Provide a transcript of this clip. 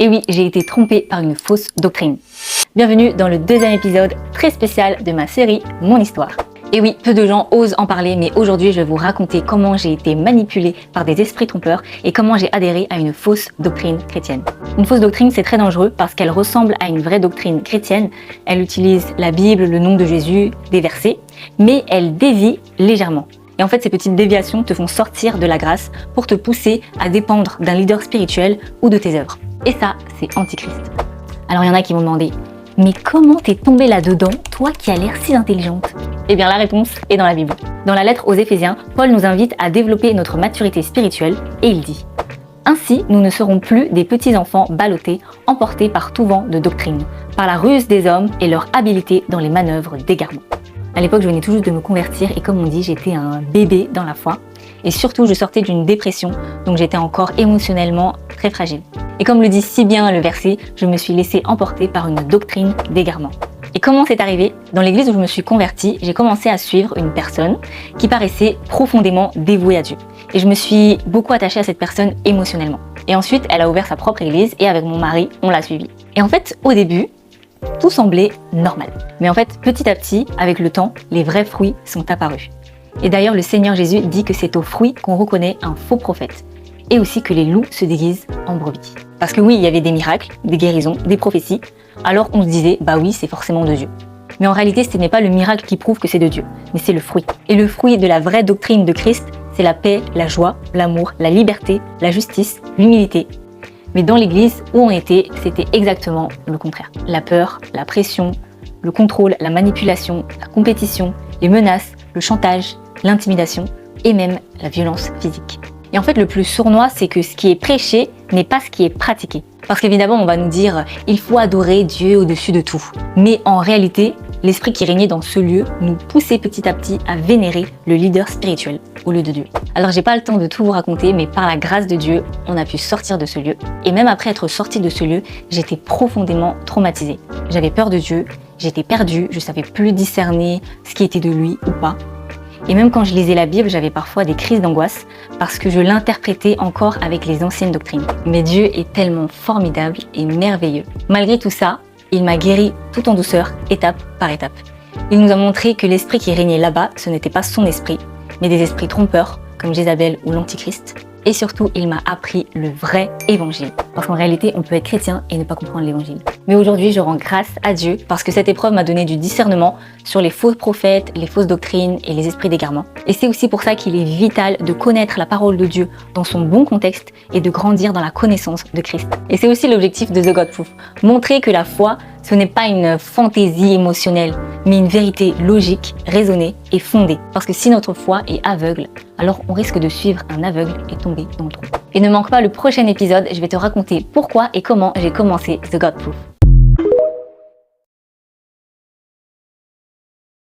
Et oui, j'ai été trompée par une fausse doctrine. Bienvenue dans le deuxième épisode très spécial de ma série Mon Histoire. Et oui, peu de gens osent en parler, mais aujourd'hui je vais vous raconter comment j'ai été manipulée par des esprits trompeurs et comment j'ai adhéré à une fausse doctrine chrétienne. Une fausse doctrine, c'est très dangereux parce qu'elle ressemble à une vraie doctrine chrétienne. Elle utilise la Bible, le nom de Jésus, des versets, mais elle dévie légèrement. Et en fait, ces petites déviations te font sortir de la grâce pour te pousser à dépendre d'un leader spirituel ou de tes œuvres. Et ça, c'est antichrist. Alors il y en a qui m'ont demandé, mais comment t'es tombée là-dedans, toi qui as l'air si intelligente? Eh bien la réponse est dans la Bible. Dans la lettre aux Éphésiens, Paul nous invite à développer notre maturité spirituelle et il dit « Ainsi, nous ne serons plus des petits enfants ballottés, emportés par tout vent de doctrine, par la ruse des hommes et leur habileté dans les manœuvres d'égarement. » À l'époque, je venais tout juste de me convertir et comme on dit, j'étais un bébé dans la foi. Et surtout, je sortais d'une dépression, donc j'étais encore émotionnellement très fragile. Et comme le dit si bien le verset, je me suis laissée emporter par une doctrine d'égarement. Et comment c'est arrivé? Dans l'église où je me suis convertie, j'ai commencé à suivre une personne qui paraissait profondément dévouée à Dieu. Et je me suis beaucoup attachée à cette personne émotionnellement. Et ensuite, elle a ouvert sa propre église et avec mon mari, on l'a suivie. Et en fait, au début, tout semblait normal. Mais en fait, petit à petit, avec le temps, les vrais fruits sont apparus. Et d'ailleurs, le Seigneur Jésus dit que c'est aux fruits qu'on reconnaît un faux prophète. Et aussi que les loups se déguisent en brebis. Parce que oui, il y avait des miracles, des guérisons, des prophéties. Alors on se disait, bah oui, c'est forcément de Dieu. Mais en réalité, ce n'est pas le miracle qui prouve que c'est de Dieu, mais c'est le fruit. Et le fruit de la vraie doctrine de Christ, c'est la paix, la joie, l'amour, la liberté, la justice, l'humilité. Mais dans l'église où on était, c'était exactement le contraire. La peur, la pression, le contrôle, la manipulation, la compétition, les menaces, le chantage, l'intimidation et même la violence physique. Et en fait, le plus sournois, c'est que ce qui est prêché n'est pas ce qui est pratiqué. Parce qu'évidemment, on va nous dire « il faut adorer Dieu au-dessus de tout ». Mais en réalité, l'esprit qui régnait dans ce lieu nous poussait petit à petit à vénérer le leader spirituel au lieu de Dieu. Alors j'ai pas le temps de tout vous raconter, mais par la grâce de Dieu, on a pu sortir de ce lieu. Et même après être sortie de ce lieu, j'étais profondément traumatisée. J'avais peur de Dieu, j'étais perdue, je savais plus discerner ce qui était de lui ou pas. Et même quand je lisais la Bible, j'avais parfois des crises d'angoisse parce que je l'interprétais encore avec les anciennes doctrines. Mais Dieu est tellement formidable et merveilleux. Malgré tout ça, il m'a guéri tout en douceur, étape par étape. Il nous a montré que l'esprit qui régnait là-bas, ce n'était pas son esprit, mais des esprits trompeurs, comme Jézabel ou l'Antichrist. Et surtout, il m'a appris le vrai évangile. Parce qu'en réalité, on peut être chrétien et ne pas comprendre l'évangile. Mais aujourd'hui, je rends grâce à Dieu parce que cette épreuve m'a donné du discernement sur les faux prophètes, les fausses doctrines et les esprits d'égarement. Et c'est aussi pour ça qu'il est vital de connaître la parole de Dieu dans son bon contexte et de grandir dans la connaissance de Christ. Et c'est aussi l'objectif de The God Proof. Montrer que la foi, ce n'est pas une fantaisie émotionnelle, mais une vérité logique, raisonnée et fondée. Parce que si notre foi est aveugle, alors on risque de suivre un aveugle et tomber dans le trou. Et ne manque pas le prochain épisode, je vais te raconter pourquoi et comment j'ai commencé The God Proof.